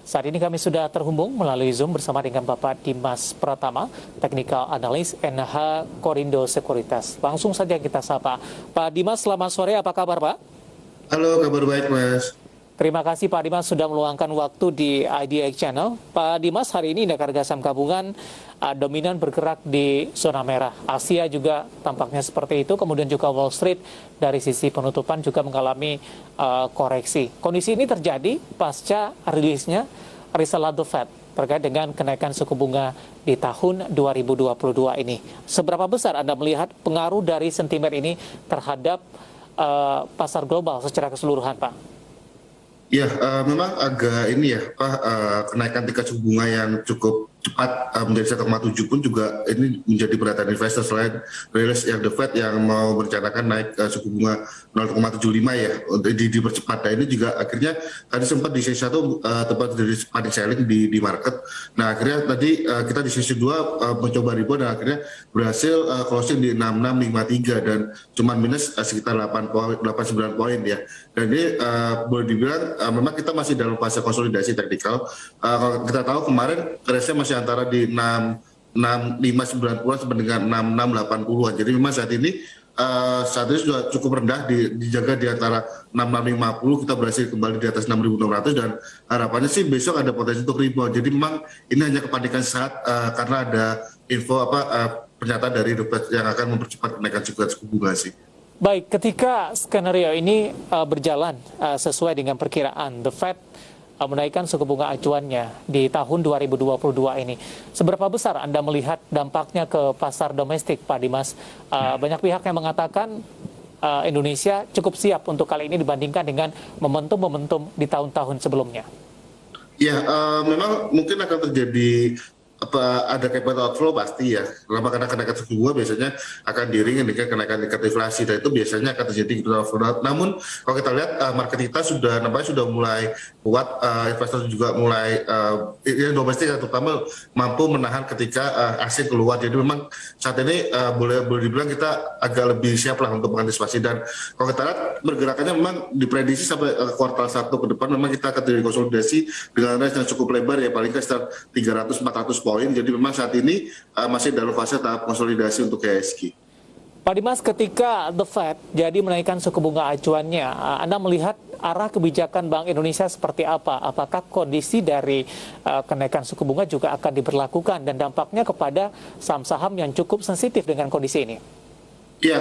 Saat ini kami sudah terhubung melalui Zoom bersama dengan Bapak Dimas Pratama, Technical Analyst NH Korindo Sekuritas. Langsung saja kita sapa. Pak Dimas, selamat sore, apa kabar Pak? Halo, kabar baik Mas. Terima kasih Pak Dimas sudah meluangkan waktu di IDX Channel. Pak Dimas, hari ini indeks harga saham gabungan dominan bergerak di zona merah. Asia juga tampaknya seperti itu, kemudian juga Wall Street dari sisi penutupan juga mengalami koreksi. Kondisi ini terjadi pasca rilisnya risalah The Fed terkait dengan kenaikan suku bunga di tahun 2022 ini. Seberapa besar Anda melihat pengaruh dari sentimen ini terhadap pasar global secara keseluruhan, Pak? Ya, memang agak ini ya, kenaikan tingkat suku bunga yang cukup cepat menjadi 1,7 pun juga ini menjadi perhatian investor selain rilis yang The Fed yang mau merencanakan naik suku bunga 0,75 ya dipercepat. Nah ini juga akhirnya tadi sempat di sesi 1 tempat dari panic selling di market. Nah akhirnya tadi kita di sesi 2 mencoba rebound dan akhirnya berhasil closing di 6653 dan cuman minus sekitar 89 poin ya. Dan ini boleh dibilang memang kita masih dalam fase konsolidasi teknikal. Kalau kita tahu kemarin crash-nya masih antara di 6590 sampai dengan 6680-an. Jadi memang saat ini sudah cukup rendah dijaga di antara 6650, kita berhasil kembali di atas 6600 dan harapannya sih besok ada potensi untuk rebound. Jadi memang ini hanya kepanikan saat karena ada info pernyataan dari The Fed yang akan mempercepat kenaikan suku bunga sih. Baik, ketika skenario ini berjalan sesuai dengan perkiraan The Fed menaikkan suku bunga acuannya di tahun 2022 ini, seberapa besar Anda melihat dampaknya ke pasar domestik, Pak Dimas? Banyak pihak yang mengatakan Indonesia cukup siap untuk kali ini dibandingkan dengan momentum-momentum di tahun-tahun sebelumnya. Ya, memang mungkin akan terjadi ada capital outflow pasti ya. Kenapa? Karena kenaikan suku bunga biasanya akan diiringi dengan kenaikan tingkat inflasi dan itu biasanya akan terjadi capital outflow. Namun kalau kita lihat market kita sudah mulai kuat, investor juga mulai domestik terutama mampu menahan ketika asing keluar. Jadi memang saat ini boleh dibilang kita agak lebih siap lah untuk mengantisipasi dan kalau kita lihat pergerakannya memang diprediksi sampai kuartal 1 ke depan memang kita akan terjadi konsolidasi dengan range yang cukup lebar ya, paling sekitar 300-400 poin. Jadi memang saat ini masih dalam fase tahap konsolidasi untuk IHSG. Pak Dimas, ketika The Fed jadi menaikkan suku bunga acuannya, Anda melihat arah kebijakan Bank Indonesia seperti apa? Apakah kondisi dari kenaikan suku bunga juga akan diberlakukan dan dampaknya kepada saham-saham yang cukup sensitif dengan kondisi ini? Ya,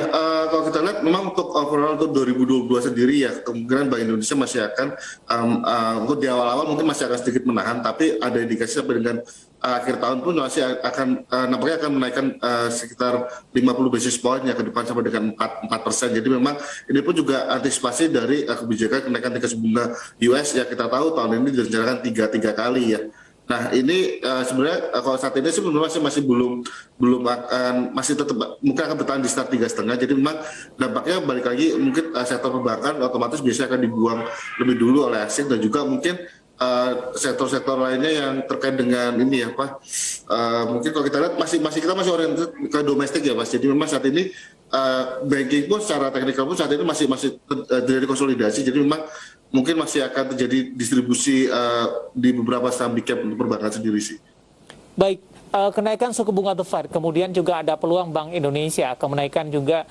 kalau kita lihat memang untuk overall untuk 2022 sendiri ya kemungkinan Bank Indonesia masih akan untuk di awal-awal mungkin masih akan sedikit menahan, tapi ada indikasi sampai dengan akhir tahun pun masih akan nampaknya akan menaikkan sekitar 50 basis point ya ke depan sampai dengan 4%. Jadi memang ini pun juga antisipasi dari kebijakan kenaikan tingkat suku bunga US ya, kita tahu tahun ini direncanakan tiga kali ya. Nah ini sebenarnya kalau saat ini sih masih belum akan masih tetap mungkin akan bertahan di start 3,5. Jadi memang dampaknya balik lagi mungkin sektor perbankan otomatis biasanya akan dibuang lebih dulu oleh asing dan juga mungkin sektor-sektor lainnya yang terkait dengan ini ya mungkin kalau kita lihat kita masih oriented ke domestik ya Mas. Jadi memang saat ini banking pun secara teknikal pun saat ini masih terjadi konsolidasi. Jadi memang mungkin masih akan terjadi distribusi di beberapa saham big cap untuk perbankan sendiri sih. Baik, kenaikan suku bunga The Fed, kemudian juga ada peluang Bank Indonesia akan menaikkan juga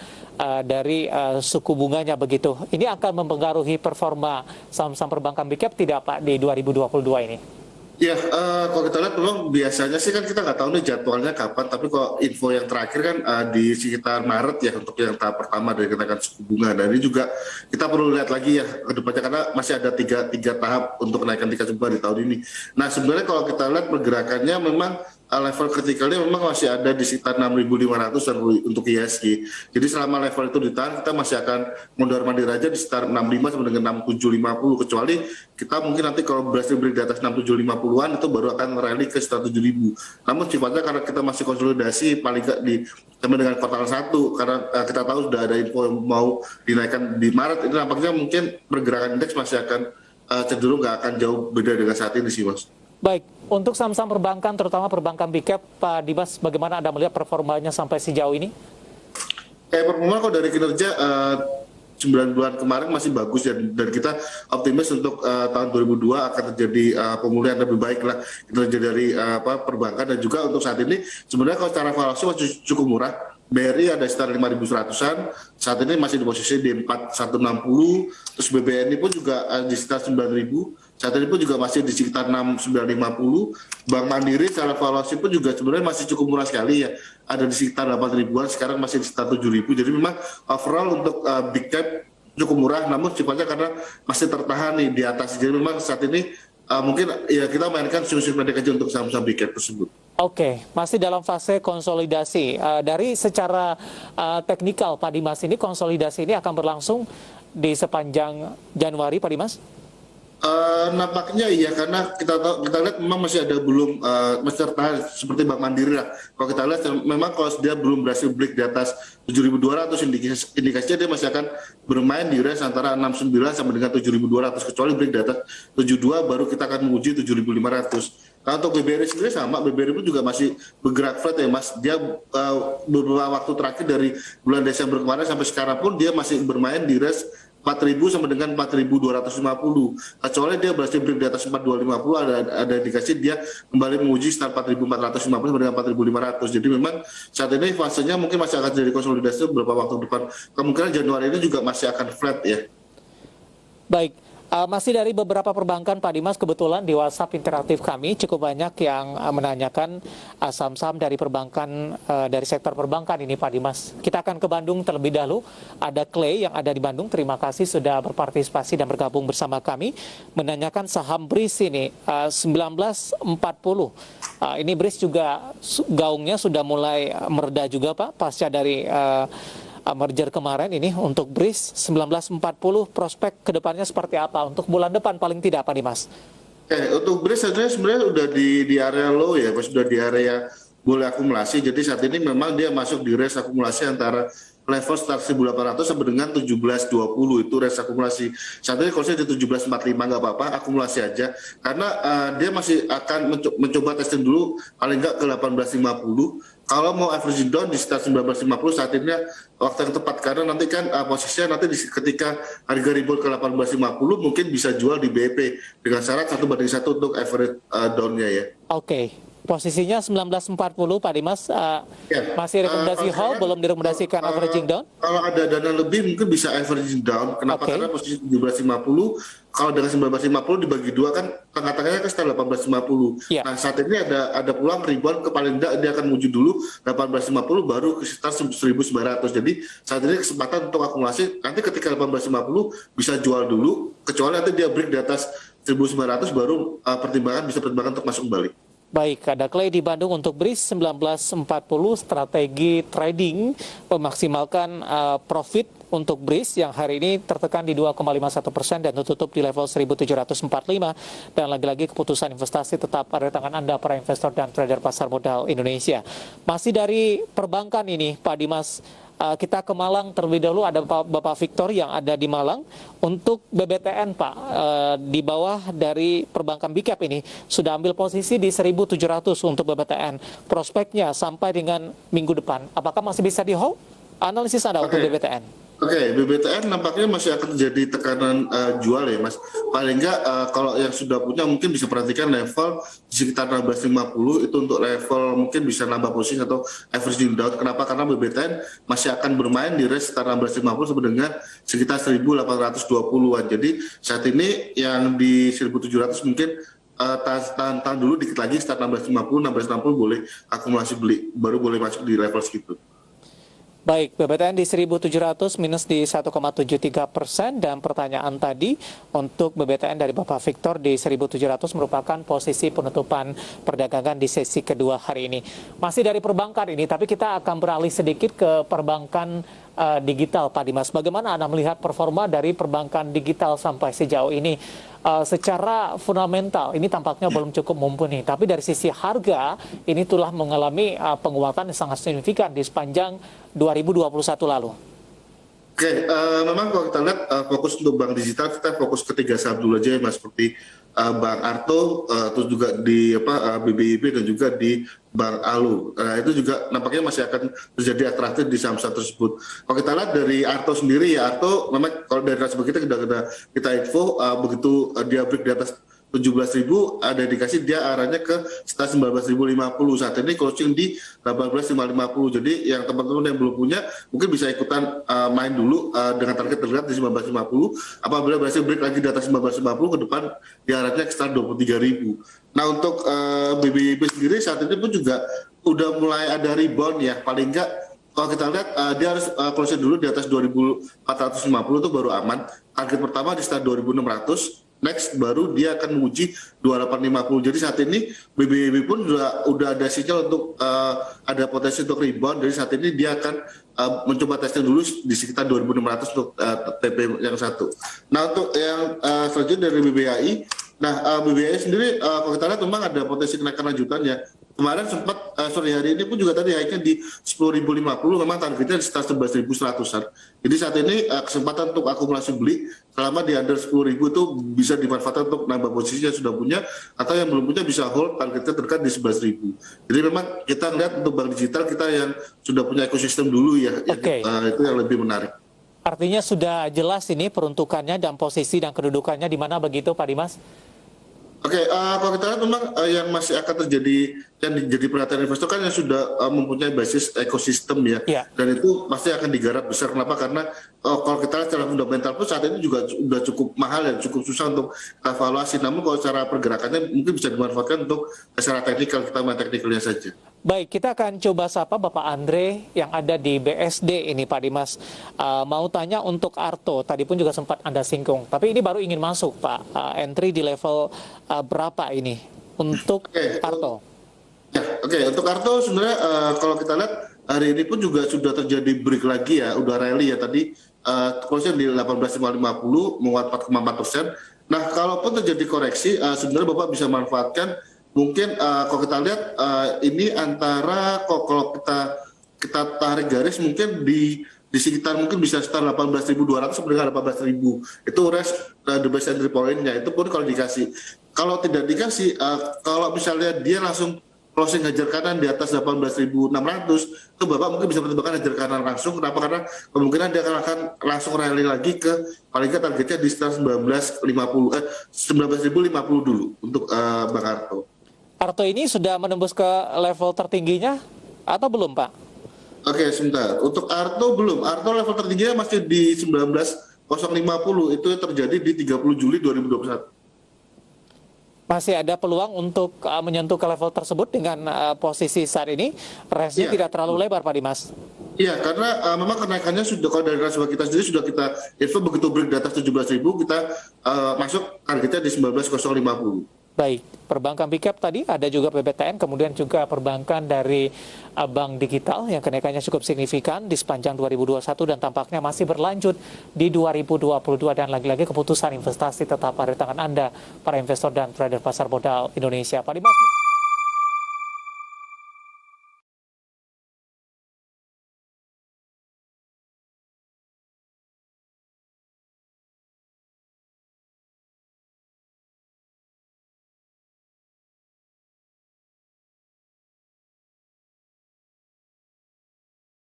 dari suku bunganya begitu. Ini akan mempengaruhi performa saham-saham perbankan big cap tidak Pak di 2022 ini? Ya, kalau kita lihat memang biasanya sih kan kita nggak tahu nih jadwalnya kapan, tapi kalau info yang terakhir kan di sekitar Maret ya untuk yang tahap pertama dari kenaikan suku bunga. Dan ini juga kita perlu lihat lagi ya ke depannya karena masih ada tiga tahap untuk kenaikan tingkat suku bunga di tahun ini. Nah sebenarnya kalau kita lihat pergerakannya memang level kritikalnya memang masih ada di sekitar 6.500 untuk IHSG. Jadi selama level itu ditahan kita masih akan mondar-mandir aja di sekitar 65 sampai dengan 6750 kecuali kita mungkin nanti kalau berhasil beli di atas 6750-an itu baru akan rally ke sekitar 7.000. Namun sifatnya karena kita masih konsolidasi paling nggak sampai dengan kuartal 1 karena kita tahu sudah ada info yang mau dinaikkan di Maret, ini nampaknya mungkin pergerakan indeks masih akan cenderung nggak akan jauh beda dengan saat ini sih Mas. Baik, untuk saham-saham perbankan, terutama perbankan big cap, Pak Dimas, bagaimana Anda melihat performanya sampai sejauh ini? Performa kalau dari kinerja 9 bulan kemarin masih bagus dan kita optimis untuk tahun 2002 akan terjadi pemulihan lebih baik lah terjadi dari perbankan. Dan juga untuk saat ini sebenarnya kalau secara valuasi masih cukup murah. BRI ada sekitar 5.100-an, saat ini masih di posisi di 4.160, terus BBNI pun juga di sekitar 9.000, saat ini pun juga masih di sekitar 6.950. Bank Mandiri secara valuasi pun juga sebenarnya masih cukup murah sekali ya, ada di sekitar 8.000-an, sekarang masih di sekitar 7.000. Jadi memang overall untuk big cap cukup murah, namun sifatnya karena masih tertahan nih di atas. Jadi memang saat ini mungkin ya kita mainkan solusi pendek aja untuk saham-saham big cap tersebut. Oke, masih dalam fase konsolidasi. Dari secara teknikal, Pak Dimas, ini konsolidasi ini akan berlangsung di sepanjang Januari, Pak Dimas? Nampaknya iya, karena kita lihat memang masih ada belum masih tertahan seperti Bank Mandiri lah. Kalau kita lihat memang kalau dia belum berhasil break di atas 7.200, indikasinya dia masih akan bermain di range antara 69 sampai dengan 7.200, kecuali break di atas 72 baru kita akan menguji 7.500. Nah, untuk BBRI sendiri sama, BBRI pun juga masih bergerak flat ya Mas. Dia beberapa waktu terakhir dari bulan Desember kemarin sampai sekarang pun dia masih bermain di range 4.000 sampai dengan 4.250. Kecuali dia berhasil break di atas 4.250, ada indikasi dia kembali menguji sekitar 4.450 sampai dengan 4.500. Jadi memang saat ini fasenya mungkin masih akan jadi konsolidasi beberapa waktu depan. Kemungkinan Januari ini juga masih akan flat ya. Baik. Masih dari beberapa perbankan, Pak Dimas, kebetulan di WhatsApp interaktif kami cukup banyak yang menanyakan saham-saham dari perbankan, dari sektor perbankan ini, Pak Dimas. Kita akan ke Bandung terlebih dahulu. Ada Clay yang ada di Bandung. Terima kasih sudah berpartisipasi dan bergabung bersama kami. Menanyakan saham BRIS ini, 1940. Ini BRIS juga gaungnya sudah mulai mereda juga, Pak, pasca dari merger kemarin ini. Untuk BRIS 1940, prospek kedepannya seperti apa untuk bulan depan paling tidak, Pak Dimas? Untuk BRIS sebenarnya udah di area low ya, sudah di area boleh akumulasi. Jadi saat ini memang dia masuk di range akumulasi antara level start 1.800 sampai dengan 17.20, itu range akumulasi. Saat ini kalau saya di 17.45 nggak apa-apa, akumulasi aja. Karena dia masih akan mencoba testing dulu paling nggak ke 18.50. Kalau mau averaging down di sekitar 19.50 saat ini waktu yang tepat, karena nanti kan posisinya nanti ketika harga rebound ke 18.50 mungkin bisa jual di BEP dengan syarat 1/1 untuk average down-nya ya. Oke. Posisinya 19.40, Pak Dimas, masih rekomendasi hold, belum direkomendasikan averaging down? Kalau ada dana lebih mungkin bisa averaging down. Kenapa? Karena posisi 17.50, kalau dengan 19.50 dibagi dua kan tengah-tengahnya kan sekitar 18.50. Nah saat ini ada peluang rebound ke paling tidak dia akan menuju dulu 18.50 baru ke sekitar 1.900. Jadi saat ini kesempatan untuk akumulasi, nanti ketika 18.50 bisa jual dulu, kecuali nanti dia break di atas 1.900 baru bisa pertimbangan untuk masuk kembali. Baik, ada Clay di Bandung untuk BRIS 1940, strategi trading memaksimalkan profit untuk BRIS yang hari ini tertekan di 2,51% dan tutup di level 1.745. Dan lagi-lagi keputusan investasi tetap ada di tangan Anda para investor dan trader pasar modal Indonesia. Masih dari perbankan ini, Pak Dimas, kita ke Malang terlebih dahulu. Ada Bapak Victor yang ada di Malang. Untuk BBTN, Pak, di bawah dari perbankan Big Cap ini sudah ambil posisi di 1.700 untuk BBTN. Prospeknya sampai dengan minggu depan, apakah masih bisa di hold? Analisis Anda untuk BBTN. BBTN nampaknya masih akan terjadi tekanan jual ya Mas. Paling enggak kalau yang sudah punya mungkin bisa perhatikan level di sekitar 16.50 itu untuk level mungkin bisa nambah posisi atau averaging down. Kenapa? Karena BBTN masih akan bermain di range sekitar 16.50 sampai dengan sekitar 1.820-an. Jadi saat ini yang di 1.700 mungkin tahan dulu dikit lagi sekitar 16.50, 16.60 boleh akumulasi beli, baru boleh masuk di level segitu. Baik, BBTN di 1.700 minus di 1,73%, dan pertanyaan tadi untuk BBTN dari Bapak Victor di 1.700 merupakan posisi penutupan perdagangan di sesi kedua hari ini. Masih dari perbankan ini, tapi kita akan beralih sedikit ke perbankan digital, Pak Dimas. Bagaimana Anda melihat performa dari perbankan digital sampai sejauh ini? Secara fundamental ini tampaknya belum cukup mumpuni, tapi dari sisi harga ini telah mengalami penguatan yang sangat signifikan di sepanjang 2021 lalu. Memang kalau kita lihat fokus untuk bank digital, kita fokus ke 3 saham dulu aja ya Mas, seperti Bank Arto, terus juga di BBIB dan juga di Bank Alu. Nah, itu juga nampaknya masih akan terjadi atraktif di saham-saham tersebut. Kalau kita lihat dari Arto sendiri ya, Arto memang kalau dari nasabah kita kita info begitu dia break di atas 17.000, ada indikasi dia arahnya ke sekitar 19.050. Saat ini closing di 18.550. Jadi yang teman-teman yang belum punya mungkin bisa ikutan main dulu dengan target terdekat di 19.50. Apabila berhasil break lagi di atas 19.50, ke depan dia arahnya ke sekitar 23.000. Nah, untuk BBIB sendiri saat ini pun juga udah mulai ada rebound ya. Paling enggak kalau kita lihat dia harus closing dulu di atas 2.450 itu baru aman. Target pertama di sekitar 2.600. Next baru dia akan menguji 2850. Jadi saat ini BBIB pun udah ada sinyal untuk ada potensi untuk rebound. Jadi saat ini dia akan mencoba testing dulu di sekitar 2.600 untuk TP yang satu. Nah, untuk yang selanjutnya dari BBHI, BBHI sendiri kalau kita lihat memang ada potensi kenaikan lanjutan ya. Kemarin sempat sore hari ini pun juga tadi naiknya di 10.050, memang targetnya di sekitar 11.100-an. Jadi saat ini kesempatan untuk akumulasi beli selama di under 10.000 itu bisa dimanfaatkan untuk nambah posisi yang sudah punya, atau yang belum punya bisa hold targetnya terdekat di 11.000. Jadi memang kita lihat untuk bank digital kita yang sudah punya ekosistem dulu ya, itu yang lebih menarik. Artinya sudah jelas ini peruntukannya dan posisi dan kedudukannya di mana begitu Pak Dimas? Kalau kita lihat memang yang masih akan terjadi yang menjadi perhatian investor kan yang sudah mempunyai basis ekosistem ya. Dan itu pasti akan digarap besar. Kenapa? Karena kalau kita lihat secara fundamental pun saat ini juga sudah cukup mahal dan cukup susah untuk evaluasi. Namun kalau secara pergerakannya mungkin bisa dimanfaatkan untuk secara teknikal, kita main teknikalnya saja. Baik, kita akan coba sapa Bapak Andre yang ada di BSD ini Pak Dimas. Mau tanya untuk Arto, tadi pun juga sempat Anda singgung. Tapi ini baru ingin masuk Pak, entry di level berapa ini untuk Arto? Untuk Arto sebenarnya kalau kita lihat hari ini pun juga sudah terjadi break lagi ya, udah rally ya tadi. Closing di 18.550 menguat 4,4%. Nah, kalaupun terjadi koreksi, sebenarnya Bapak bisa manfaatkan. Mungkin kalau kita lihat ini antara kalau kita tarik garis mungkin di sekitar mungkin bisa sekitar 18.200 sampai dengan 18.000. Itu the best entry point-nya. Itu pun kalau dikasih. Kalau tidak dikasih, kalau misalnya dia langsung closing hajar kanan di atas 18.600, itu Bapak mungkin bisa pertimbangkan hajar kanan langsung. Kenapa? Karena kemungkinan dia akan langsung rally lagi ke paling nggak targetnya di sekitar 19.050 dulu untuk Bang Arto. Arto ini sudah menembus ke level tertingginya atau belum Pak? Sebentar. Untuk Arto belum. Arto level tertingginya masih di 19.050. Itu terjadi di 30 Juli 2021. Masih ada peluang untuk menyentuh ke level tersebut dengan posisi saat ini. Range-nya tidak terlalu lebar Pak Dimas. Iya, karena memang kenaikannya sudah, kalau dari nasabah kita sendiri sudah kita info begitu break di atas 17.000 kita masuk targetnya di 19.050. Baik, perbankan big cap tadi ada juga PBTN, kemudian juga perbankan dari bank digital yang kenaikannya cukup signifikan di sepanjang 2021 dan tampaknya masih berlanjut di 2022, dan lagi-lagi keputusan investasi tetap ada di tangan Anda, para investor dan trader pasar modal Indonesia. Pak Dimas.